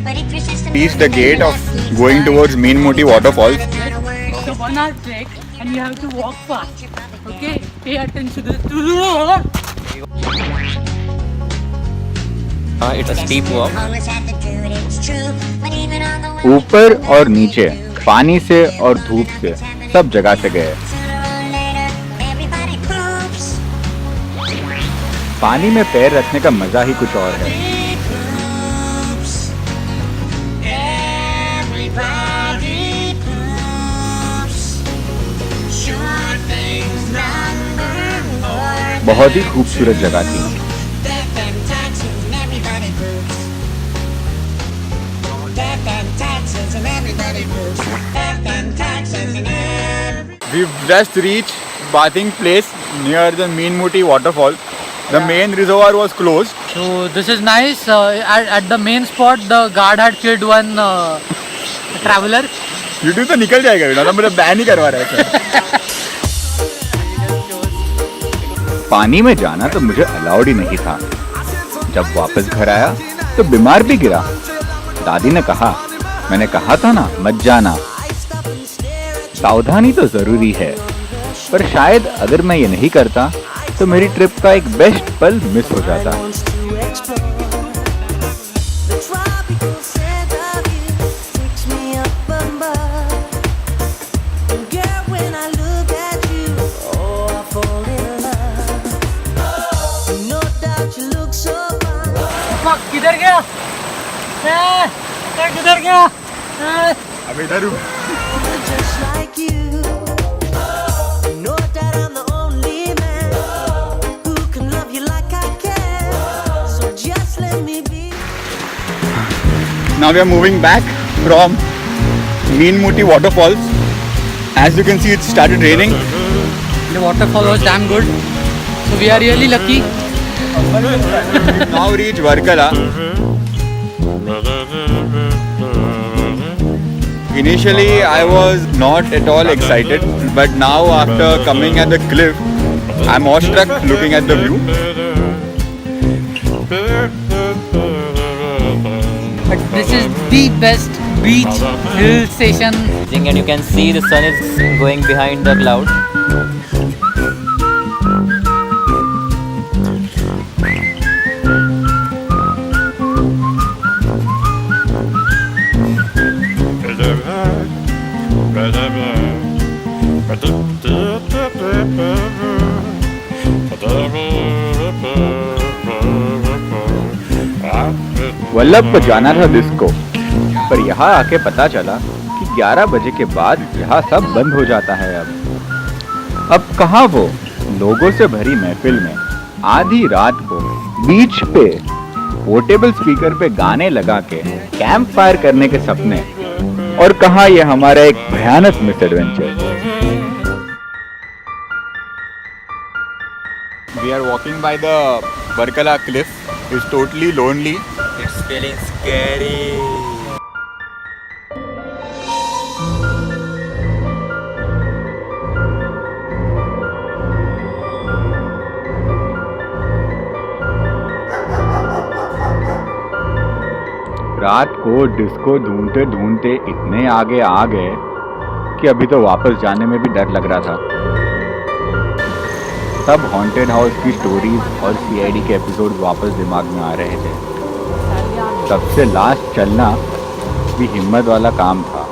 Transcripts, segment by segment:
Reach the gate of going towards Meenmutty waterfalls. It's a 1 hour trek and you have to walk fast. Okay? Pay attention to the It's a steep walk. ऊपर और नीचे, पानी से और धूप से, सब जगह से गए। पानी में पैर रखने का मजा ही कुछ और है। बहुत ही खूबसूरत जगह थी। We've just reached bathing place near the Meenmutty waterfall. The main reservoir was closed. So this is nice. At the main spot, the guard had killed one traveler. YouTube तो निकल जाएगा बेटा, तो मतलब बैन ही करवा रहा है। पानी में जाना तो मुझे अलाउड ही नहीं था। जब वापस घर आया तो बीमार भी गिरा। दादी ने कहा, मैंने कहा था ना मत जाना। सावधानी तो जरूरी है, पर शायद अगर मैं ये नहीं करता तो मेरी ट्रिप का एक बेस्ट पल मिस हो जाता। किधर गया? किधर गया? अब इधर हूँ। Now we are moving back from Meenmutty waterfalls. As you can see, it started raining. The waterfall was damn good. So we are really lucky. Now reach Varkala. Initially, I was not at all excited, but now after coming at the cliff, I'm awestruck looking at the view. But this is the best beach hill station. And you can see the sun is going behind the cloud. Vallabh को जाना था disco, पर यहाँ आके पता चला कि 11 बजे के बाद यहाँ सब बंद हो जाता है। अब कहाँ वो लोगों से भरी महफिल में आधी रात को बीच पे पोर्टेबल स्पीकर पे गाने लगा के कैंप फायर करने के सपने, और कहाँ ये हमारा एक भयानक miss adventure. We are walking by the Varkala cliff. It's totally lonely. It's feeling scary. रात को डिस्को ढूंढते ढूंढते इतने आगे आ गए कि अभी तो वापस जाने में भी डर लग रहा था। सब हॉन्टेड हाउस की स्टोरीज और सीआईडी के एपिसोड वापस दिमाग में आ रहे थे। सबसे लास्ट चलना भी हिम्मत वाला काम था।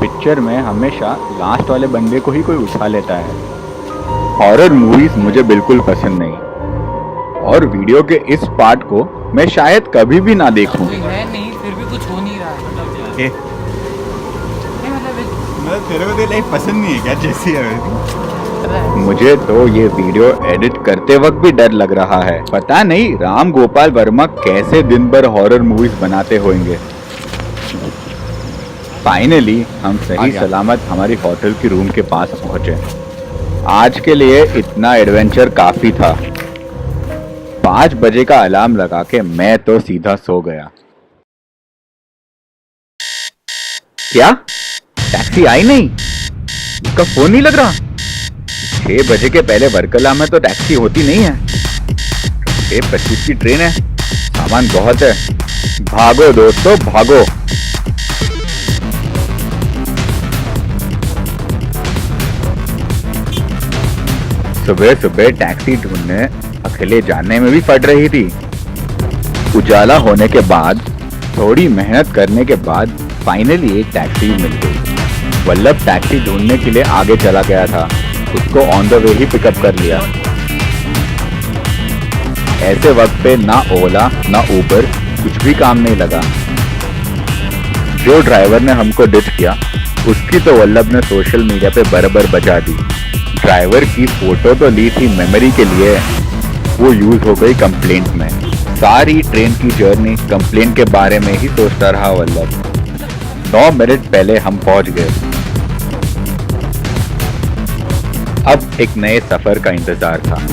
पिक्चर में हमेशा लास्ट वाले बंदे को ही कोई उठा लेता है। हॉरर मूवीज मुझे बिल्कुल पसंद नहीं, और वीडियो के इस पार्ट को मैं शायद कभी भी ना देखूं। है नहीं, फिर भी कुछ हो नहीं रहा है। मतलब तेरे को लाइफ पसंद नहीं है क्या? जैसी है मुझे तो ये वीडियो एडिट करते वक्त भी डर लग रहा है। पता नहीं राम गोपाल वर्मा कैसे दिन भर हॉरर मूवीज बनाते होंगे। फाइनली हम सही सलामत हमारी होटल की रूम के पास पहुंचे। आज के लिए इतना एडवेंचर काफी था। 5 बजे का अलार्म लगा के मैं तो सीधा सो गया। क्या टैक्सी आई नहीं? इसका फोन नहीं लग रहा। 6 बजे के पहले वर्कला में तो टैक्सी होती नहीं है। 6:25 की ट्रेन है, सामान बहुत है। भागो दोस्तों भागो। सुबह सुबह टैक्सी ढूंढने अकेले जाने में भी फट रही थी। उजाला होने के बाद, थोड़ी मेहनत करने के बाद फाइनली एक टैक्सी मिल गई। वल्लभ टैक्सी ढूंढने के लिए आगे चला गया था। उसको on the way he pickup कर लिया। ऐसे वक्त पे ना ओला ना उबर कुछ भी काम नहीं लगा। जो ड्राइवर ने हमको डिच किया उसकी तो वल्लभ ने सोशल मीडिया पे बराबर बजा दी। ड्राइवर की फोटो तो ली थी मेमोरी के लिए, वो यूज हो गई कंप्लेंट में। सारी ट्रेन की जर्नी कंप्लेंट के बारे में ही सोचता रहा वल्लभ। 9 मिनट पहले हम पहुंच गए। अब एक नए सफर का इंतजार था।